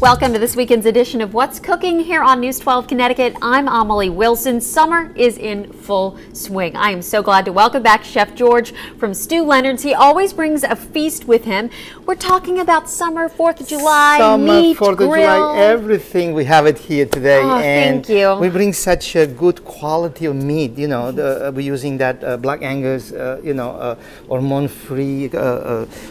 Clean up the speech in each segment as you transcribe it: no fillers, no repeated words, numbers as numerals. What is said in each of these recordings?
Welcome to this weekend's edition of What's Cooking here on News 12 Connecticut. I'm Amelie Wilson. Summer is in full swing. I am so glad to welcome back Chef George from Stew Leonard's. He always brings a feast with him. We're talking about summer, 4th of July, meat, 4th of grill. July, everything. We have it here today. Oh, and thank you. We bring such a good quality of meat. You know, we're using that Black Angus, hormone-free,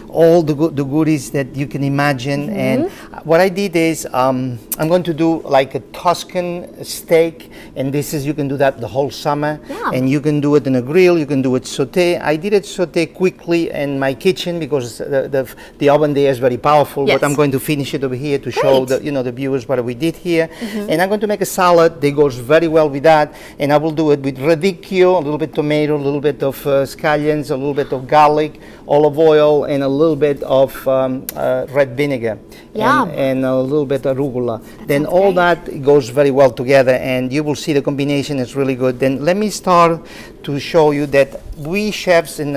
all the goodies that you can imagine. And what I did is I'm going to do like a Tuscan steak, and you can do that the whole summer. Yeah. And you can do it in a grill, you can do it saute. I did it saute quickly in my kitchen because the oven there is very powerful. Yes. But I'm going to finish it over here to show the viewers what we did here. And I'm going to make a salad that goes very well with that. And I will do it with radicchio, a little bit tomato, a little bit of scallions, a little bit of garlic, olive oil, and a little bit of red vinegar. Yum. And a little bit of arugula. Then all that goes very well together, and you will see the combination is really good. Then let me start to show you that we chefs in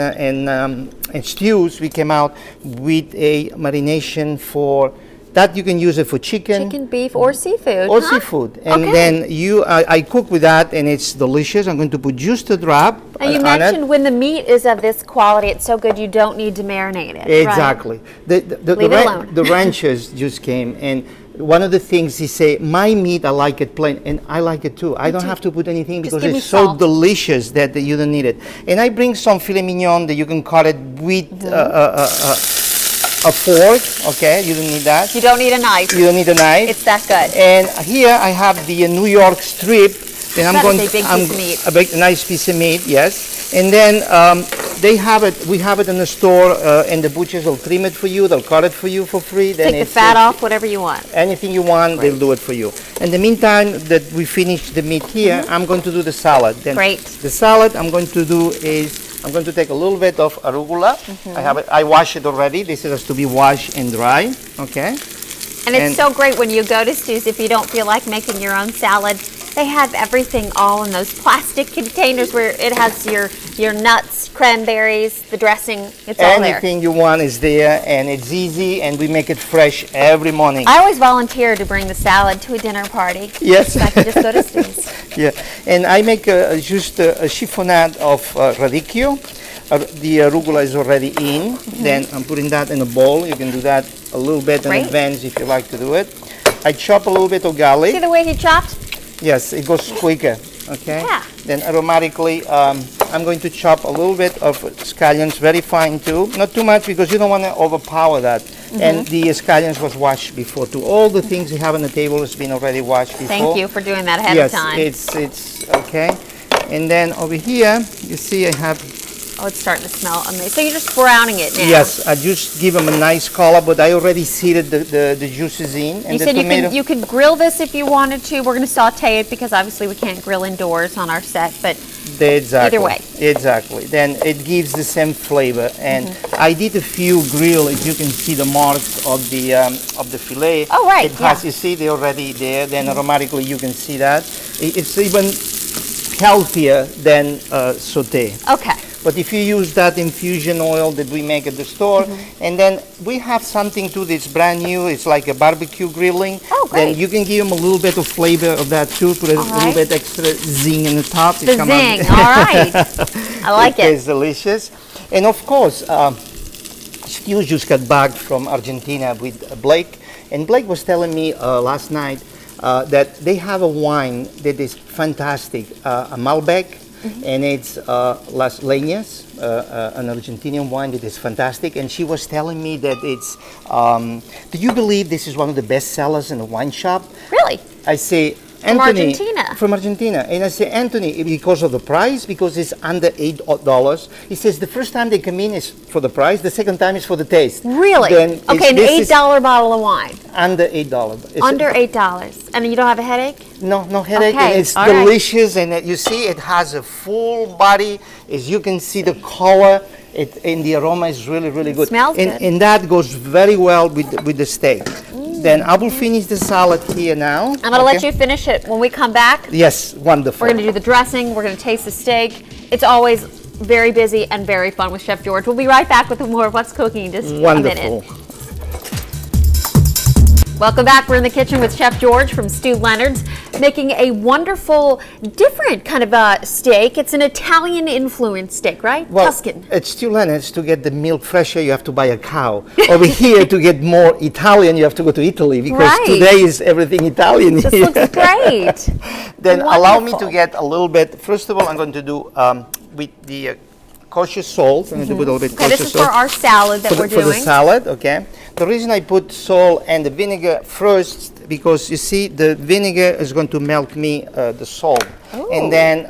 stews, we came out with a marination for that. You can use it for chicken, beef, or seafood. or seafood. And then I cook with that, and it's delicious. I'm going to put just a drop. Now you mentioned when the meat is of this quality, it's so good you don't need to marinate it. Exactly. Right? Leave it alone. The ranchers just came, and one of the things he say, my meat, I like it plain, and I like it too. I don't have to put anything because it's so delicious that you don't need it. And I bring some filet mignon that you can cut it with a fork. Okay, you don't need that. You don't need a knife. You don't need a knife. It's that good. And here I have the New York strip. Then I'm going to big piece of meat. A nice piece of meat, yes. And then they have it. We have it in the store, and the butchers will trim it for you. They'll cut it for you for free. Then take the fat off, whatever you want. Anything you want, they'll do it for you. In the meantime that we finish the meat here, I'm going to do the salad. Then Great. The salad I'm going to do is I'm going to take a little bit of arugula. I have it. I wash it already. This has to be washed and dry. Okay. And it's so great when you go to Stew's if you don't feel like making your own salad. They have everything all in those plastic containers where it has your nuts, cranberries, the dressing. It's all there. Anything you want is there, and it's easy, and we make it fresh every morning. I always volunteer to bring the salad to a dinner party. Yes. So I can just go to Stew's. Yeah, and I make just a chiffonade of radicchio. The arugula is already in. Then I'm putting that in a bowl. You can do that a little bit in advance if you like to do it. I chop a little bit of garlic. See the way he chopped? Yes, it goes quicker. Okay. Yeah. Then aromatically, I'm going to chop a little bit of scallions, very fine too. Not too much because you don't want to overpower that. And the scallions was washed before too. All the things you have on the table has been already washed before. Thank you for doing that ahead of time. Yes, it's okay. And then over here, you see I have. Oh, it's starting to smell amazing. So you're just browning it now? Yes, I just give them a nice color, but I already seeded the juices in. And you said you could grill this if you wanted to. We're going to saute it because obviously we can't grill indoors on our set, but either way. Exactly. Then it gives the same flavor. And I did a few grill, as you can see the marks of the fillet. Oh, right. It has, you see, they're already there. Then aromatically you can see that. It's even healthier than saute. Okay. But if you use that infusion oil that we make at the store, and then we have something too that's brand new, it's like a barbecue grilling. Oh, great. Then you can give them a little bit of flavor of that too, put a little bit extra zing in the top. The zing, all right. I like it. It's delicious. And of course, Stew just got back from Argentina with Blake, and Blake was telling me last night that they have a wine that is fantastic, a Malbec. And it's Las Leñas, an Argentinian wine that is fantastic. And she was telling me that it's, do you believe this is one of the best sellers in the wine shop? Really? I say, From Anthony, Argentina. From Argentina. And I say, Anthony, because of the price, because it's under $8. He says the first time they come in is for the price, the second time is for the taste. Really? Then okay, an $8 bottle of wine. Under $8. Under $8. And you don't have a headache? No headache. Okay, And it's all delicious, and you see it has a full body. As you can see the color, and the aroma is really, really good. Smells good. And that goes very well with the steak. Then I will finish the salad here now. I'm going to let you finish it. When we come back, yes, wonderful. we're going to do the dressing. We're going to taste the steak. It's always very busy and very fun with Chef George. We'll be right back with more of What's Cooking in just a minute. Welcome back. We're in the kitchen with Chef George from Stew Leonard's, making a wonderful, different kind of steak. It's an Italian-influenced steak, right? Well, Tuscan. at Stew Leonard's, to get the milk fresher, you have to buy a cow. Over here, to get more Italian, you have to go to Italy, because Right. today is everything Italian This here. looks great. Then allow me to Wonderful. get a little bit. First of all, I'm going to do with the kosher salt. I'm going to put a little bit Okay, kosher this is salt. for our salad that we're For the doing. salad, okay. The reason I put salt and the vinegar first, because you see the vinegar is going to melt me the salt. Ooh. And then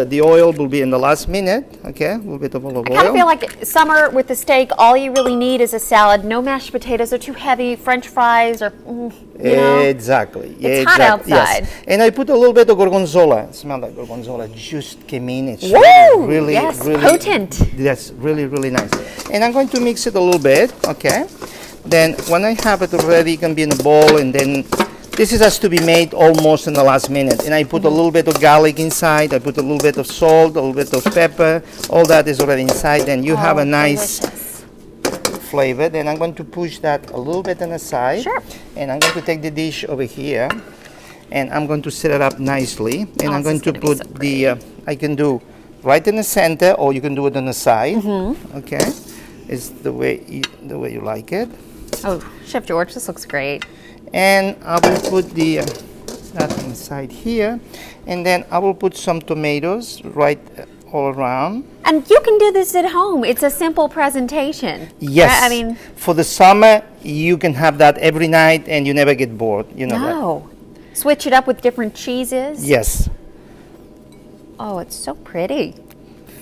the oil will be in the last minute, okay, a little bit of olive I oil. kind of feel like summer with the steak, all you really need is a salad. No mashed potatoes are too heavy. French fries or, you know. Exactly. It's hot exactly, outside. Yes. And I put a little bit of gorgonzola. Smell that gorgonzola just came in. It's Woo! really, Yes, really potent. That's really, really nice. And I'm going to mix it a little bit, okay? Then when I have it already, it can be in a bowl, and then this has to be made almost in the last minute. And I put a little bit of garlic inside. I put a little bit of salt, a little bit of pepper. All that is already inside. Then you have a nice Delicious. flavor. Then I'm going to push that a little bit on the side. Sure. And I'm going to take the dish over here, and I'm going to set it up nicely. And Oh, I'm this going is to gonna be put so the, I can do right in the center, or you can do it on the side. Mm-hmm. Okay, it's the way you like it. Oh, Chef George, this looks great. And I will put the that inside here, and then I will put some tomatoes right all around. And you can do this at home. It's a simple presentation. Yes. Right? I mean, for the summer, you can have that every night, and you never get bored. You know that. no. Switch it up with different cheeses. Yes. Oh, it's so pretty.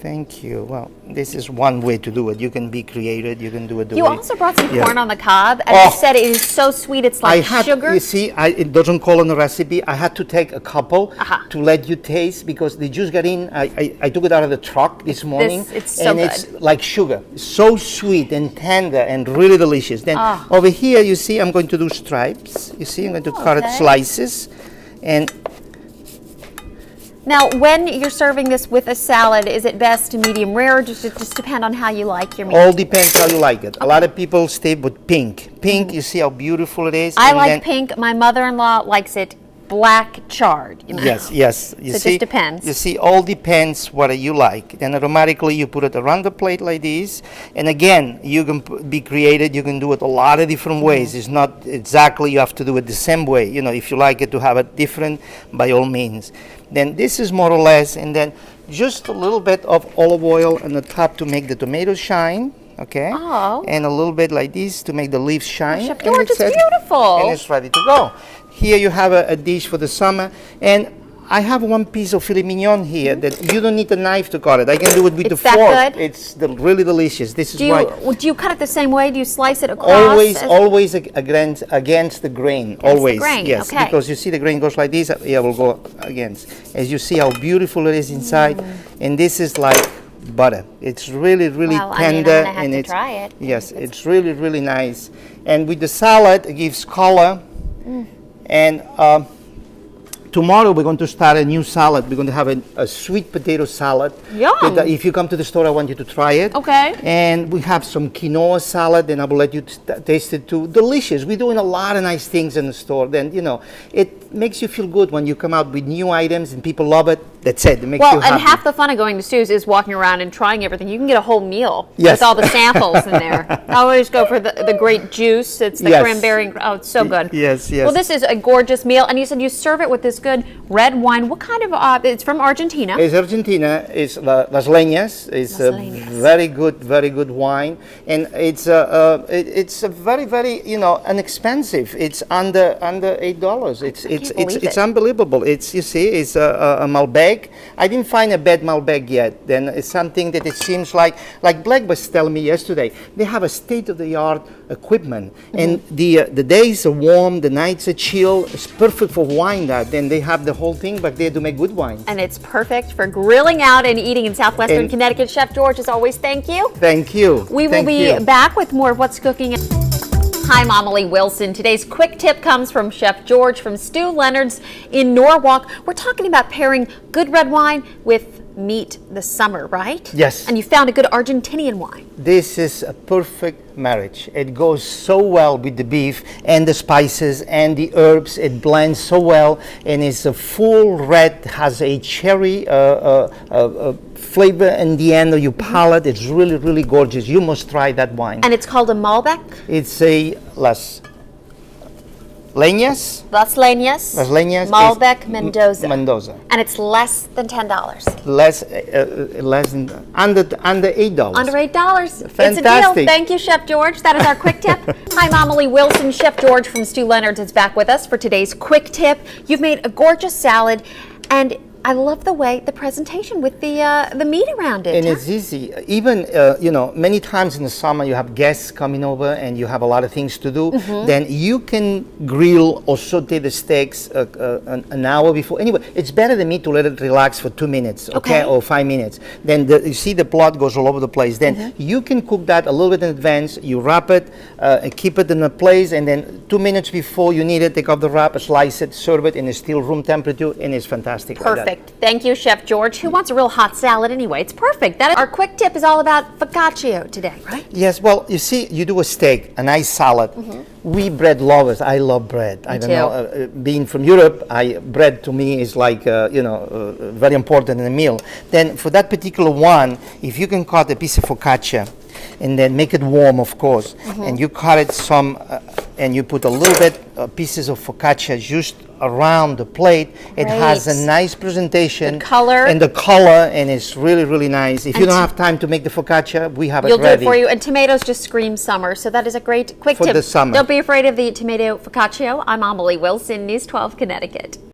Thank you. Well, this is one way to do it. You can be creative. You can do it the You way. also brought some Yeah. corn on the cob, and Oh. you said it is so sweet. It's like sugar. You see, it doesn't call on the recipe. I had to take a couple Uh-huh. to let you taste, because they just got in. I took it out of the truck this morning. it's so and good. it's like sugar. So sweet and tender and really delicious. Then Ah. over here, you see, I'm going to do stripes. You see, I'm going to cut it okay. slices. And Now, when you're serving this with a salad, is it best to medium rare, or does it just depend on how you like your meat? all depends how you like it. A lot of people stay with pink. Pink, you see how beautiful it is. I and like then- pink. My mother-in-law likes it black charred. You know? Yes, yes. You So it see, just depends. You see, all depends what you like. Then automatically you put it around the plate like this. And again, you can be creative. You can do it a lot of different ways. It's not exactly you have to do it the same way. You know, if you like it to have it different, by all means. Then this is more or less, and then just a little bit of olive oil on the top to make the tomatoes shine. Okay. Oh. And a little bit like this to make the leaves shine. Chef And George, it's it- beautiful. And it's ready to go. Here you have a dish for the summer, and I have one piece of filet mignon here that you don't need a knife to cut it. I can do it with It's the that fork. good? It's really delicious. This is Do why you cut it the same way? Do you slice it across? always against the grain. Always, grain, yes, okay. because you see the grain goes like this. Yeah, will go against. As you see how beautiful it is inside, and this is like butter. It's really, really Well, I mean, I'm tender, gonna have and to it's try it. yes, it's really, really nice. And with the salad, it gives color. And tomorrow we're going to start a new salad. We're going to have a sweet potato salad. Yum. If you come to the store, I want you to try it. Okay. And we have some quinoa salad, and I will let you taste it too. Delicious. We're doing a lot of nice things in the store. Then, you know, it makes you feel good when you come out with new items and people love it. That's it. It makes Well, you and happy. half the fun of going to Stew's is walking around and trying everything. You can get a whole meal Yes. with all the samples in there. I always go for the great juice. It's the Yes. cranberry. Oh, it's so good. Yes, yes. Well, this is a gorgeous meal, and you said you serve it with this good red wine. What kind of? It's from Argentina. It's Argentina. It's Las Leñas. It's Las a Leñas. very good wine, and it's a very, very inexpensive. It's under $8. It's believe it. unbelievable. It's it's a Malbec. I didn't find a bad Malbec yet. Then it's something that it seems like Blake was telling me yesterday. They have a state-of-the-art equipment, and the days are warm, the nights are chill. It's perfect for wine. Then they have the whole thing back there to make good wine. And it's perfect for grilling out and eating in southwestern And- Connecticut. Chef George, as always, thank you. Thank you. We will Thank be you. back with more of What's Cooking. Hi, I'm Amelie Wilson. Today's quick tip comes from Chef George from Stew Leonard's in Norwalk. We're talking about pairing good red wine with meat this summer, right? Yes. And you found a good Argentinian wine. This is a perfect marriage. It goes so well with the beef and the spices and the herbs. It blends so well, and it's a full red, has a cherry flavor in the end of your palate. It's really, really gorgeous. You must try that wine. And it's called a Malbec? It's a Las Leñas. Las Leñas. Las Leñas. Malbec Mendoza. Mendoza. And it's less than $10. Less than under $8. Under $8. It's a deal. Fantastic. Thank you, Chef George. That is our quick tip. I'm Amelie Wilson. Chef George from Stew Leonard is back with us for today's quick tip. You've made a gorgeous salad, and I love the way the presentation with the meat around it. And it's easy. Even many times in the summer you have guests coming over and you have a lot of things to do. Then you can grill or saute the steaks an hour before. Anyway, it's better than me to let it relax for 2 minutes, okay, or 5 minutes. Then you see the blood goes all over the place. Then you can cook that a little bit in advance. You wrap it and keep it in a place, and then 2 minutes before you need it, take off the wrap, slice it, serve it, and it's still room temperature, and it's fantastic. Perfect. Like Thank you, Chef George. Who wants a real hot salad anyway? It's perfect. Our quick tip is all about focaccia today, right? Yes, well, you see, you do a steak, a nice salad. We bread lovers, I love bread. I don't know, being from Europe, bread to me is like, very important in a meal. Then for that particular one, if you can cut a piece of focaccia, and then make it warm, of course, and you cut it and you put a little bit pieces of focaccia just around the plate. It has a nice presentation. The color. And it's really, really nice. If you don't have time to make the focaccia, we have it ready. You'll do it for you. And tomatoes just scream summer, so that is a great quick tip. For the summer. Don't be afraid of the tomato focaccia. I'm Amelie Wilson, News 12 Connecticut.